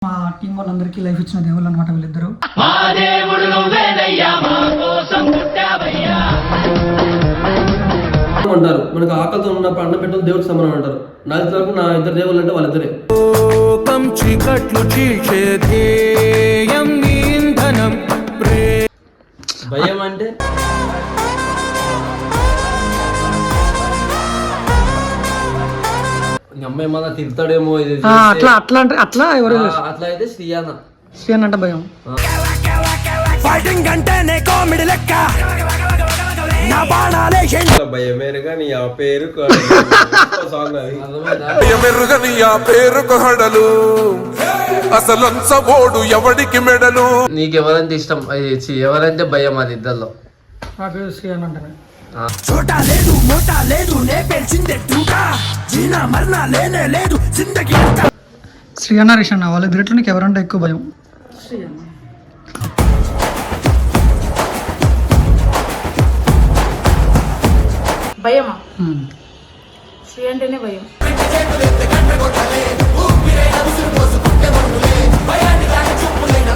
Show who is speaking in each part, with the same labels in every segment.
Speaker 1: మా టీం వాళ్ళందరికీ లైఫ్ ఇచ్చిన దేవుళ్ళు అనమాట వీళ్ళిద్దరు.
Speaker 2: అంటారు మనకు ఆకలితో ఉన్నప్పుడు అన్నం పెట్టడం దేవుడికి సమానం అంటారు. నాకు వరకు నా ఇద్దరు దేవుళ్ళు అంటే వాళ్ళిద్దరే. భయం అంటే అమ్మాయి మన తిడతాడేమో
Speaker 1: అట్లా అట్లా అంటే అట్లా ఎవరు
Speaker 2: అట్లా అయితే శ్రీయాన
Speaker 1: అంటే భయం.
Speaker 2: భయమేరుగా నీ ఆ పేరు
Speaker 3: హడలు అసలు ఎవడికి మెడలు.
Speaker 2: నీకెవరంటే ఇష్టం? ఎవరంటే భయం అది ఇద్దరిలో?
Speaker 1: నాకు శ్రీయాన్ అంటాను.
Speaker 3: చోటా లేదు మోటా లేదు నే పెంచిందే టూటా జీనా మరనా లేనే లేదు జిందగీ అంతా.
Speaker 1: శ్రీయాన రిషన్న వాళ్ళిద్దరిట్లో నీకు ఎవరంటే ఎక్కువ భయం?
Speaker 4: భయమా? శ్రీ అంటేనే భయం.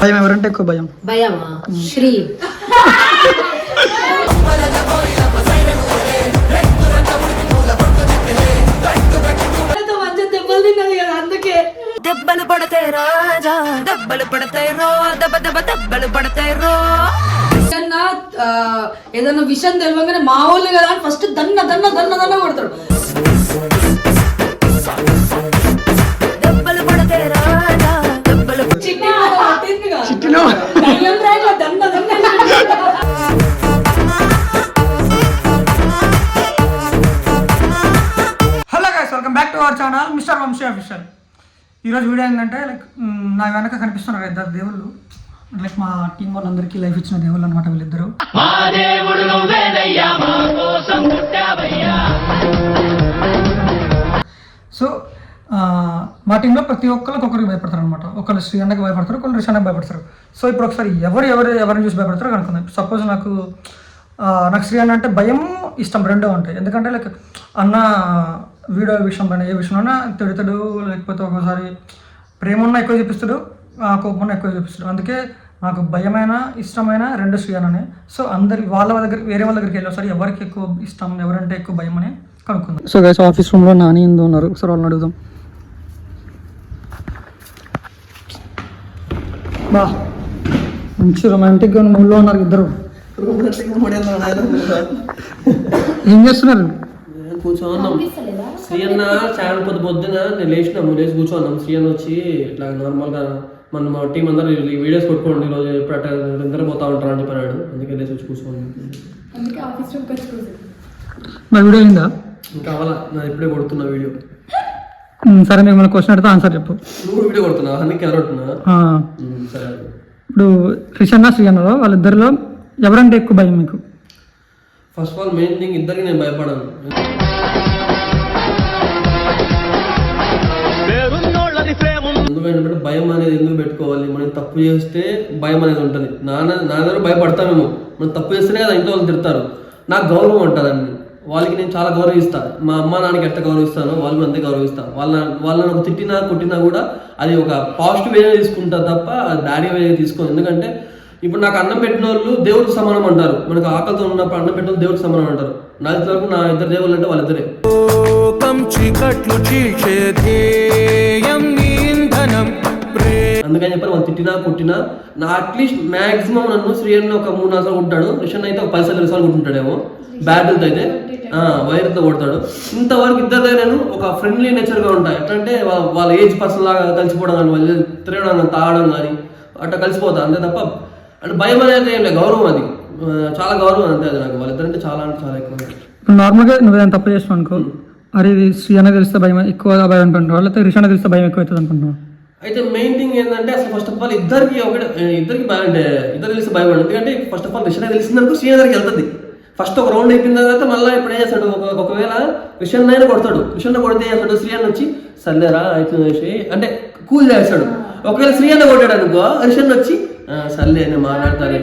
Speaker 1: భయం ఎవరంటే ఎక్కువ భయం?
Speaker 4: భయమా? శ్రీ. మంచి దెబ్బలు తిన్నది కదా, అందుకే దెబ్బలు పడతాయి రాజా, దెబ్బలు పడతాయి రో, దెబ్బ దెబ్బ దెబ్బలు పడతాయి రో. ఏదన్నా విషయం తెలియగానే మా వాళ్ళు కదా అని ఫస్ట్ దన్న దన్న దన్న దన్న కొడతాడు. దెబ్బలు పడతాయి రాజా, దెబ్బలు చిట్టిలో దన్న దన్న.
Speaker 1: Hello guys, welcome back to our channel mister Vamshi official. ఈరోజు వీడియో ఏంటంటే నా వెనక కనిపిస్తున్నారు ఇద్దరు దేవుళ్ళు. మా టీం వాళ్ళందరికీ లైఫ్ ఇచ్చిన దేవుళ్ళు అనమాట వీళ్ళిద్దరు. సో మా టీంలో ప్రతి ఒక్కరికి ఒకరికి భయపడతారు అనమాట. ఒకళ్ళు శ్రీ అన్నకి భయపడతారు, ఒకళ్ళు రిషి అన్నకి భయపడతారు. సో ఇప్పుడు ఒకసారి ఎవరిని చూసి భయపడతారో కనుక్కుందాం. సపోజ్ నాకు శ్రీ అన్న అంటే భయం ఇష్టం రెండో ఉంటాయి. ఎందుకంటే లైక్ అన్న వీడియో విషయంలో ఏ విషయంలోనే తిడతాడు, లేకపోతే ఒకసారి ప్రేమ ఉన్న ఎక్కువ చూపిస్తాడు, కోపం ఎక్కువ చూపిస్తాడు. అందుకే నాకు భయమైన ఇష్టమైన రెండు శ్రీయాననే. సో వాళ్ళ దగ్గర వేరే వాళ్ళ దగ్గరికి వెళ్ళి ఒకసారి ఎవరికి ఎక్కువ ఇష్టం, ఎవరంటే ఎక్కువ భయం అని కనుక్కుందాం. సో గైస్, ఆఫీస్ రూమ్లో నాని ఇందు ఉన్నారు. ఒకసారి వాళ్ళని అడుగుదాం. బా మంచి రొమాంటిక్గా మూడ్లో ఉన్నారు ఇద్దరు. ఏం చేస్తున్నారు?
Speaker 2: కూర్చోన్నాం. శ్రీయన్న చాలా పొద్దున నేను లేచి కూర్చోన్నాం. శ్రీయన్న వచ్చి ఇట్లా నార్మల్గా మన టీం అందరూ వీడియోస్ కొట్టుకోండి ఈరోజు ఇద్దరు పోతా ఉంటారు అని చెప్పాడు. అందుకే లేచి వచ్చి కూర్చోండి.
Speaker 1: మా వీడియో అయిందా?
Speaker 2: ఇంకా అవ్వాలా, నేను ఇప్పుడే కొడుతున్నా వీడియో.
Speaker 1: సరే, మీకు మన క్వశ్చన్ అడిగితే ఆన్సర్ చెప్పు.
Speaker 2: నువ్వు వీడియో కొడుతున్నావు, అందుకే ఎవరుంటున్నా. సరే,
Speaker 1: ఇప్పుడు రిషన్న శ్రీయన్నలో వాళ్ళిద్దరిలో ఎవరంటే ఎక్కువ భయం మీకు?
Speaker 2: First of all main thing, ఇద్దరికి నేను భయపడను. ఎందుకంటే భయం అనేది ఎందుకు పెట్టుకోవాలి? మనం తప్పు చేస్తే భయం అనేది ఉంటుంది. నా దగ్గర భయపడతామేమో, మనం తప్పు చేస్తేనే కదా ఇంట్లో వాళ్ళు తిడతారు. నాకు గౌరవం ఉంటుందండి. వాళ్ళకి నేను చాలా గౌరవిస్తాను. మా అమ్మ నాన్నకి ఎంత గౌరవిస్తానో వాళ్ళు అంతే గౌరవిస్తాను. వాళ్ళని ఒక తిట్టినా కొట్టినా కూడా అది ఒక పాజిటివ్ వేగా తీసుకుంటారు తప్ప బ్యాడ్ వేగా తీసుకోను. ఎందుకంటే ఇప్పుడు నాకు అన్నం పెట్టిన వాళ్ళు దేవుడికి సమానం అంటారు. మనకు ఆకలితో ఉన్నప్పుడు అన్నం పెట్టిన దేవుడికి సమానం అంటారు. నాకు వరకు నా ఇద్దరు దేవుళ్ళు అంటే వాళ్ళిద్దరే. అందుకని చెప్పారు వాళ్ళు తిట్టినా కొట్టినా నా అట్లీస్ట్ మాక్సిమం నన్ను శ్రీయన్న ఒక 3-4 సార్లు కొట్టాడు. రిషన్ అయితే ఒక 10 సార్లు కొట్టుంటాడేమో. బ్యాటిల్తో అయితే వైర్తో కొడతాడు. ఇంతవరకు ఇద్దరు నేను ఒక ఫ్రెండ్లీ నేచర్గా ఉంటాయి. ఎట్లంటే వాళ్ళ ఏజ్ పర్సన్ లాగా కలిసిపోవడం కానీ, వాళ్ళు తిరగడం కానీ, తాగడం కానీ అట్లా కలిసిపోతా. అంతే తప్ప అంటే భయం అనేది ఏం లేదు, గౌరవం. అది చాలా గౌరవం అంతే. అది నాకు వాళ్ళిద్దరంటే చాలా అంటే చాలా ఎక్కువ.
Speaker 1: ఇప్పుడు నార్మల్గా నువ్వు ఏదైనా తప్పు చేస్తావు అనుకో, అరే ఇది శ్రీ అన్న తెలిస్తే భయం ఎక్కువ భయం అనుకుంటున్నావు, లేకపోతే రిషి అన్న తెలిస్తే భయం ఎక్కువ అవుతుంది అనుకుంటున్నావు?
Speaker 2: అయితే మెయిన్ థింగ్ ఏంటంటే అసలు ఫస్ట్ ఆఫ్ ఆల్ ఇద్దరికి భయం అంటే ఇద్దరు తెలిసి భయపడదు. ఎందుకంటే ఫస్ట్ ఆఫ్ ఆల్ రిషి తెలిసిందనుకో శ్రీ దగ్గరికి వెళ్తుంది. ఫస్ట్ ఒక రౌండ్ అయిపోయిన తర్వాత మళ్ళీ ఇప్పుడు ఏం చేస్తాడు, ఒకవేళ రిషన్ అయినా కొడతాడు. రిషన్ కొడితే ఏం చేస్తాడు, శ్రీ అన్న వచ్చి సర్లేరా అయితే అంటే కూల్ చేస్తాడు. ఒకవేళ శ్రీ అన్న కొట్టాడు అనుకో, రిషన్ వచ్చి సర్లే నేను మాట్లాడతాను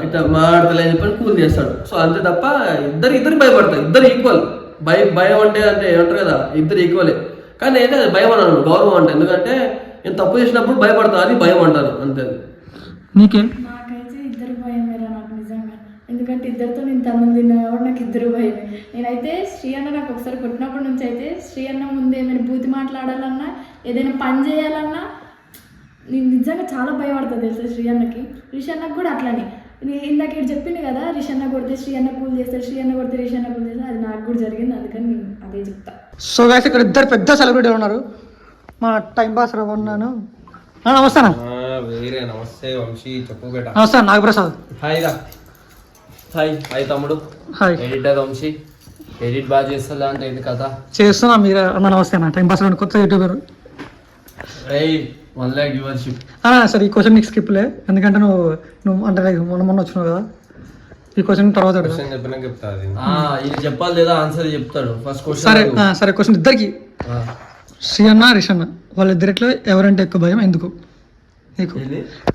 Speaker 2: ఇట్లా మాట్లాడతలే అని చెప్పని కూల్ చేస్తాడు. సో అంతే తప్ప ఇద్దరికి భయపడతారు. ఇద్దరు ఈక్వల్. భయం అంటే ఏమంటారు కదా, ఇద్దరు ఈక్వలే. కానీ అయితే అది భయం అన్నాను, గౌరవం అంటే. ఎందుకంటే నేను తప్పు చేసినప్పుడు భయపడతా, అది భయం అంటారు అంతే.
Speaker 1: నీకేం?
Speaker 5: నాకైతే ఇద్దరు భయమేరా నాకు నిజంగా. ఎందుకంటే ఇద్దరితో నేను తమ్ముడు తిన్నా కాబట్టి నాకు ఇద్దరు భయమే. నేనైతే శ్రీ అన్న నాకు ఒకసారి కొట్టినప్పటి నుంచి అయితే శ్రీ అన్న ముందు ఏమైనా బూతి మాట్లాడాలన్నా ఏదైనా పని చేయాలన్నా నేను నిజంగా చాలా భయపడుతుంది తెలుసా శ్రీ అన్నకి. రిషి అన్నకు కూడా అట్లనే. నేను ఇందాక ఇక్కడ చెప్పింది కదా, రిషి అన్న కొడితే శ్రీ అన్న కూల్ చేస్తాడు, శ్రీ అన్న కొడితే రిషి అన్న కూల్ చేస్తాడు. అది నాకు కూడా జరిగింది, అందుకని నేను అదే చెప్తా.
Speaker 1: సో గైస్ ఇక్కడ ఇద్దరు పెద్ద సెలబ్రిటీ ఉన్నారు. మా టైం పాస్ ఉన్నాను. నమస్తే అన్న.
Speaker 6: వేరే నమస్తే వంశీ, చెప్పు బేట.
Speaker 1: నమస్తే నాగప్రసాద్.
Speaker 6: హాయ్ రా. హాయ్ తమ్ముడు.
Speaker 1: హాయ్.
Speaker 6: ఎడిటర్ వంశీ. ఎడిట్ బాగా చేస్తా అంటే ఏంటి కథ?
Speaker 1: చేస్తున్నా. మీరు అన్న నమస్తే అన్న. టైం పాస్ కొత్త యూట్యూబర్.
Speaker 6: రేయ్ 1 lakh వ్యూవర్షిప్.
Speaker 1: సరే ఈ క్వశ్చన్ నీకు స్కిప్లే, ఎందుకంటే నువ్వు అంటే మొన్న వచ్చినావు కదా. ఈ క్వశ్చన్ తర్వాత
Speaker 6: చెప్పినాక చెప్తా. అది ఇది చెప్పాలి లేదా ఆన్సర్ చెప్తాడు ఫస్ట్ క్వశ్చన్.
Speaker 1: సరే సరే క్వశ్చన్ ఇద్దరికి. శ్రీ అన్న రిష్ అన్న వాళ్ళిద్దరిలో ఎవరంటే ఎక్కువ భయం ఎందుకు? నీకు.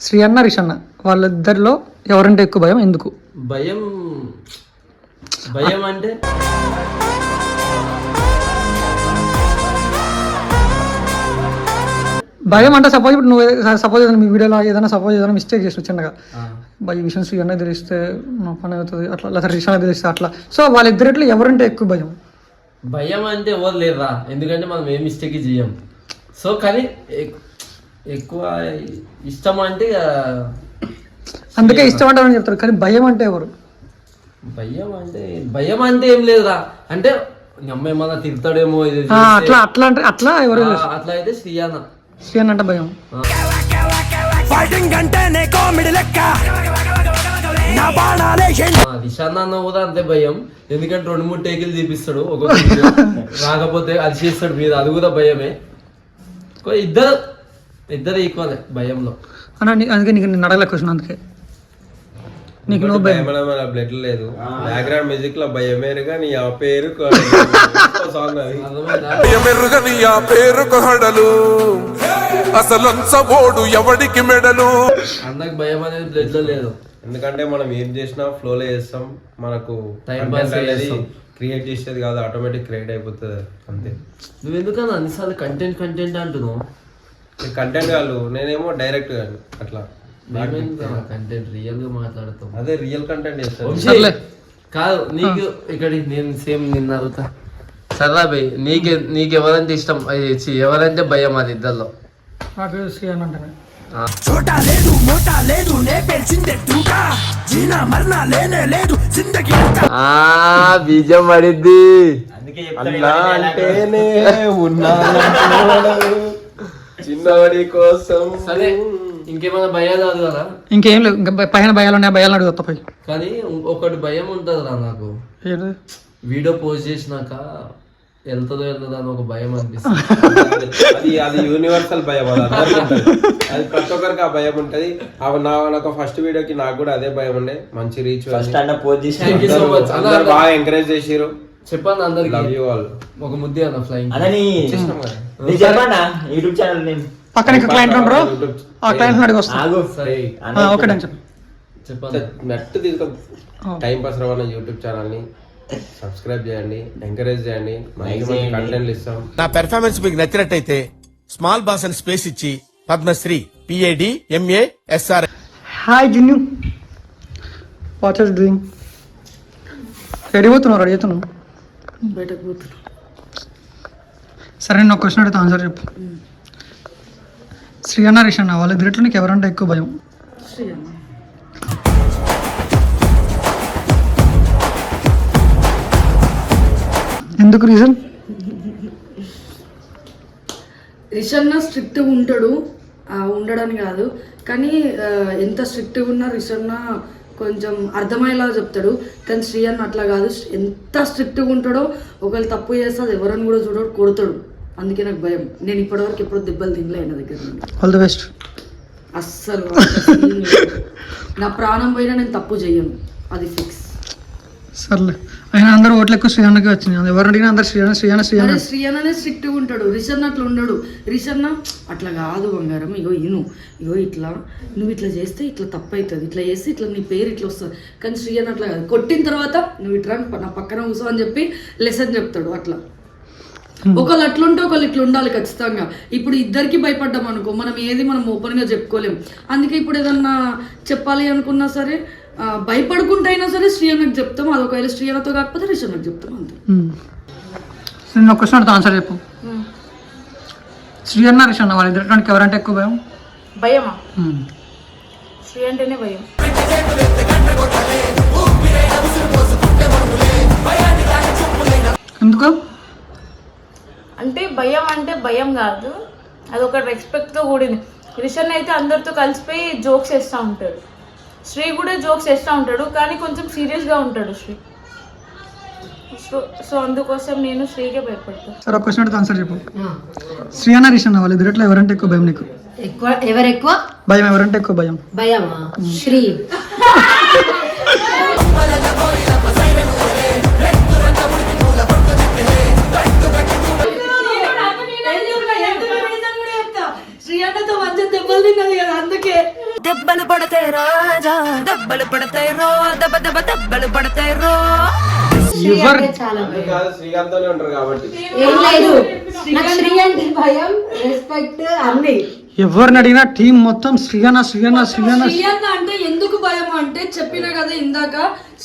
Speaker 1: శ్రీ అన్న రిష్ అన్న వాళ్ళిద్దరిలో ఎవరంటే ఎక్కువ భయం ఎందుకు?
Speaker 6: భయం అంటే
Speaker 1: భయం అంటే సపోజ్ ఇప్పుడు నువ్వు సపోజ్ ఏదైనా మీ వీడియోలో ఏదైనా సపోజ్ ఏదైనా మిస్టేక్ చేసి చిన్నగా ఈ విషయం శ్రీ అన్న తెలిస్తే నా పని అవుతుంది అట్లా, లేదా రిష్ అన్న తెలిస్తే అట్లా. సో వాళ్ళిద్దరిలో ఎవరంటే ఎక్కువ భయం?
Speaker 6: భయం అంటే ఎవరు లేరా, ఎందుకంటే మనం ఏ మిస్టేక్ చేయం. సో కానీ ఎక్కువ ఇష్టం అంటే
Speaker 1: అందుకే ఇష్టం అంటారని చెప్తారు. కానీ భయం అంటే ఎవరు?
Speaker 6: భయం అంటే ఏం లేదురా, అంటే అమ్మ ఏమన్నా తిడతాడేమో ఇది
Speaker 1: అట్లా అట్లా అంటే అట్లా ఎవరు?
Speaker 6: అట్లా అయితే శ్రీ అన్న
Speaker 1: అంటే భయం.
Speaker 3: ఫైటింగ్ అంటేనే కామెడీ లెక్క నా బాణాలే
Speaker 6: రిషాన్ అన్న కూడా అంతే భయం, ఎందుకంటే 2-3 టేకులు తీపిస్తాడు ఒక రాకపోతే అది చేస్తాడు మీద, అది కూడా భయమే. ఇద్దరు ఈక్వల్ భయంలో.
Speaker 1: అందుకే నీకు నేను అడగలే క్వశ్చన్. అందుకే నీకు నో భయం.
Speaker 6: బ్లడ్ లేదు, బ్యాక్గ్రౌండ్ మ్యూజిక్ లో భయమేరుగా నీ ఆ పేరు సాంగ్ అది.
Speaker 7: భయమెరుగా నీ ఆ పేరు హడలు అసలు ఎవడికి మెడలు.
Speaker 6: అందరికి భయం అనేది బ్లడ్ లో లేదు,
Speaker 2: ఎందుకంటే మనం ఏం చేసినా ఫ్లోలో చేస్తాం, మనకు
Speaker 6: టైం పాస్
Speaker 2: అనేది క్రియేట్ చేసేది కాదు, ఆటోమేటిక్ క్రియేట్ అయిపోతుంది అంతే.
Speaker 6: నువ్వు ఎందుకన్నా అన్నిసార్లు కంటెంట్ అంటున్నావు?
Speaker 2: కంటెంట్ కాదు, నేనేమో డైరెక్ట్ కానీ అట్లా
Speaker 6: కంటెంట్ రియల్ గా మాట్లాడతాం,
Speaker 2: అదే రియల్ కంటెంట్ చేస్తాను.
Speaker 6: కాదు నీకు ఇక్కడ నేను సేమ్ నిన్న అడుగుతా. సరదా భయ్ నీకు ఎవరంటే ఇష్టం, ఎవరంటే భయం అది ఇద్దరిలో?
Speaker 1: నాకు శ్రీ అన్న అంటే
Speaker 3: చోటా లేదు మోటా లేదు నే పెంచిందే తూటా జీనా మరణా లేనే లేదు జిందగీ
Speaker 6: బీజం పడిద్ది
Speaker 2: అలా అంటేనే ఉన్నాను చిన్నవాడి కోసం.
Speaker 6: సరే ఇంకేమైనా భయాలు కాదు కదా?
Speaker 1: ఇంకేం లేవు. ఇంకా పైన భయాలు ఉన్నాయి, భయాలు అడుగు తప్ప.
Speaker 6: కానీ ఒకటి భయం ఉంటుంది రా నాకు, వీడియో పోస్ట్ చేసినాక వెళ్తుందో అని ఒక భయం అనిపిస్తుంది.
Speaker 2: అది యూనివర్సల్ భయం, అది అందరికీ ఉంటుంది, అది ప్రతి ఒక్కరికి ఆ భయం ఉంటది. నాకు ఫస్ట్ వీడియోకి నాకు కూడా అదే భయం ఉండే, మంచి రీచ్ బాగా ఎంకరేజ్ చేసిరు.
Speaker 6: చెప్పండి అందరికి ఒక ముద్దే అన్న ఫ్లైంగ్
Speaker 8: యూట్యూబ్ ఛానల్ నేమ్
Speaker 1: పక్కన క్లయింట్ ఉంటారు, ఆ క్లయింట్ అడిగి వస్తాను. ఓకే
Speaker 6: చెప్పండి.
Speaker 2: నెట్ తీసుకొని టైం పాస్ రవాణా యూట్యూబ్ ఛానల్ ని సబ్స్క్రైబ్ చేయండి, ఎంకరేజ్ చేయండి, మంచి కంటెంట్ ఇస్తాం.
Speaker 7: నా పెర్ఫార్మెన్స్ మీకు నచ్చినట్టయితే స్మాల్ బాస్ అని స్పేస్ ఇచ్చి Padmashri PADMASR.
Speaker 1: Hi Jinnu, what are doing? Ready అవుతున్నావు?
Speaker 5: బయటకు పోతున్నా.
Speaker 1: సరే నేను ఒక క్వశ్చన్ అడిగితే ఆన్సర్ చెప్పు. శ్రీ అన్న రిష్ అన్న వాళ్ళిద్దరిలో నీకు ఎవరంటే ఎక్కువ భయం?
Speaker 5: శ్రీ అన్న.
Speaker 1: ఎందుకు రీజన్?
Speaker 5: రిష్ అన్న స్ట్రిక్ట్గా ఉంటాడు, ఉండడని కాదు కానీ ఎంత స్ట్రిక్ట్గా ఉన్నా రిష్ అన్న కొంచెం అర్థమయ్యేలా చెప్తాడు. కానీ శ్రీ అన్న అట్లా కాదు, ఎంత స్ట్రిక్ట్గా ఉంటాడో ఒకవేళ తప్పు చేస్తే అది ఎవరని కూడా చూడడు, కొడతాడు. అందుకే నాకు భయం. నేను ఇప్పటివరకు ఎప్పుడు దెబ్బలు తినలే ఆయన దగ్గర నుండి.
Speaker 1: All the best.
Speaker 5: అస్సలు నా ప్రాణం పోయినా నేను తప్పు చేయను, అది ఫిక్స్.
Speaker 1: సర్లే, ఆయన అందరూ ఓట్లు ఎక్కువ శ్రీ అన్నకి వచ్చినాయి. ఎవరు అడిగినా అందరు శ్రీ అన్న.
Speaker 5: శ్రీ అన్ననే స్ట్రిక్ట్గా ఉంటాడు, రిష్ అన్న అట్లా ఉండడు. రిష్ అన్న అట్లా కాదు బంగారం, ఇగో ఇట్లా నువ్వు ఇట్లా చేస్తే ఇట్లా తప్పు అవుతుంది, ఇట్లా చేస్తే ఇట్లా నీ పేరు ఇట్లా వస్తుంది. కానీ శ్రీ అన్న అట్లా కాదు, కొట్టిన తర్వాత నువ్వు ఇట్లా నా పక్కన కూర్చో అని చెప్పి లెసన్ చెప్తాడు. అట్లా
Speaker 9: ఒకళ్ళు అట్లుంటే ఒకళ్ళు ఇట్లా ఉండాలి ఖచ్చితంగా. ఇప్పుడు ఇద్దరికి భయపడ్డాం అనుకో, మనం ఏది మనం ఓపెన్ గా చెప్పుకోలేం. అందుకే ఇప్పుడు ఏదన్నా చెప్పాలి అనుకున్నా సరే భయపడుకుంటూ అయినా సరే శ్రీ అన్నకు చెప్తాం. అది ఒకవేళ శ్రీ అన్నతో కాకపోతే రిషి అన్నకు చెప్తాం అంతే.
Speaker 1: నేను ఒక క్వశ్చన్ అడుగుతా, ఆన్సర్ చెప్పు. శ్రీ అన్న రిషి అన్న వాళ్ళిద్దరికి ఎవరంటే ఎక్కువ భయం?
Speaker 5: భయమా? శ్రీ అంటేనే భయం.
Speaker 1: ఎందుకు
Speaker 5: అంటే భయం అంటే భయం కాదు, అదొక రెస్పెక్ట్తో కూడింది. రిషన్ అయితే అందరితో కలిసిపోయి జోక్స్ వేస్తూ ఉంటాడు, శ్రీ కూడా జోక్స్ వేస్తూ ఉంటాడు, కానీ కొంచెం సీరియస్గా ఉంటాడు శ్రీ. సో అందుకోసం నేను శ్రీకే భయపడతాను.
Speaker 1: సరే, ఒక క్వశ్చన్ అడిగితే ఆన్సర్ చెప్పు. శ్రీ అన్న రిషి అన్న వాళ్ళిద్దరిలో ఎవరంటే ఎక్కువ భయం నీకు?
Speaker 4: ఎవరెక్కువ
Speaker 1: భయం ఎవరంటే ఎక్కువ భయం?
Speaker 4: భయమా? శ్రీ.
Speaker 9: శ్రీ అన్నతో మంచి దెబ్బలు తిన్నది కదా, అందుకే.
Speaker 4: దెబ్బలు పడతాయి రాజా, దెబ్బలు పడతాయి రో, దెబ్బ దెబ్బ దెబ్బలు పడతాయి రో. చాలా
Speaker 2: శ్రీకాంత్తోనే ఉంటారు కాబట్టి
Speaker 4: ఏం లేదు, నాకు శ్రీ అంటే భయం, రెస్పెక్ట్ అన్ని.
Speaker 1: ఎవరిని అడిగినా టీం మొత్తం శ్రీ అన్న శ్రీ అన్న శ్రీ అన్న.
Speaker 9: శ్రీ అన్న అంటే ఎందుకు భయం అంటే చెప్పిన కదా ఇందాక,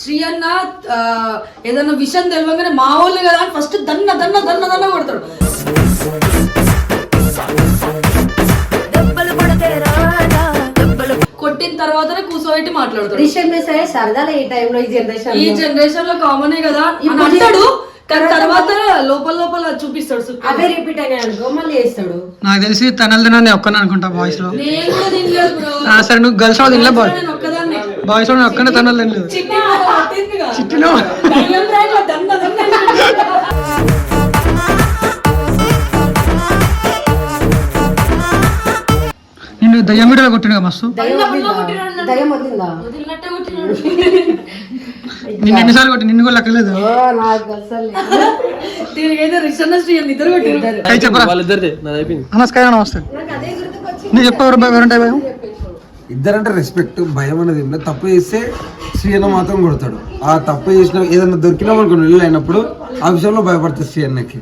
Speaker 9: శ్రీ అన్న ఏదన్నా విషయం తెలియగానే మా వాళ్ళు కదా అని ఫస్ట్ దన్న దన్న దన్న దన్న కొడతాడు. కొట్టిన తర్వాతనే కూర్చోబెట్టి మాట్లాడతాడు.
Speaker 4: సరదాలు ఈ టైంలో ఈ
Speaker 9: జనరేషన్ లో కామనే కదా అని అంటాడు, కానీ తర్వాత లోపల లోపల చూపిస్తాడు.
Speaker 4: అవే రిపీట్ అయినా అనుకో మళ్ళీ చేస్తాడు.
Speaker 1: నాకు తెలిసి తనలు తినని ఒక్కనే అనుకుంటా బాయ్స్ లో.
Speaker 9: నేను కూడా తినలేదు బ్రో.
Speaker 1: సరే, నువ్వు గర్ల్స్ లో తినలే,
Speaker 9: నేను ఒక్కదాన్ని.
Speaker 1: బాయ్స్ లో నేను ఒక్కనే తనలు తినలేదు. చిట్టిలో నిన్ను దయ్యం వీడియోలో కొట్టిన మస్తు.
Speaker 4: దయ్యం వదిలిందా?
Speaker 1: నిన్ను ఎన్నిసార్లు కొట్టి నిన్ను కూడా లెక్కలేదు.
Speaker 9: దీనికైతే రిషన్ శ్రీ అని ఇద్దరు కొట్టింటారు.
Speaker 1: చెప్పరా
Speaker 2: వాళ్ళిద్దరిదే నాది అయిపోయింది.
Speaker 1: నమస్కారం. నమస్తే. నువ్వు చెప్పు, ఎవరంటే భయం?
Speaker 10: ఇద్దరంటే రెస్పెక్ట్, భయం అనేది ఉండదు. తప్పు చేస్తే శ్రీ అన్న మాత్రం కొడతాడు. ఆ తప్పు చేసిన ఏదైనా దొరికినా మనకు అయినప్పుడు ఆ విషయంలో భయపడుతుంది శ్రీ అన్నకి.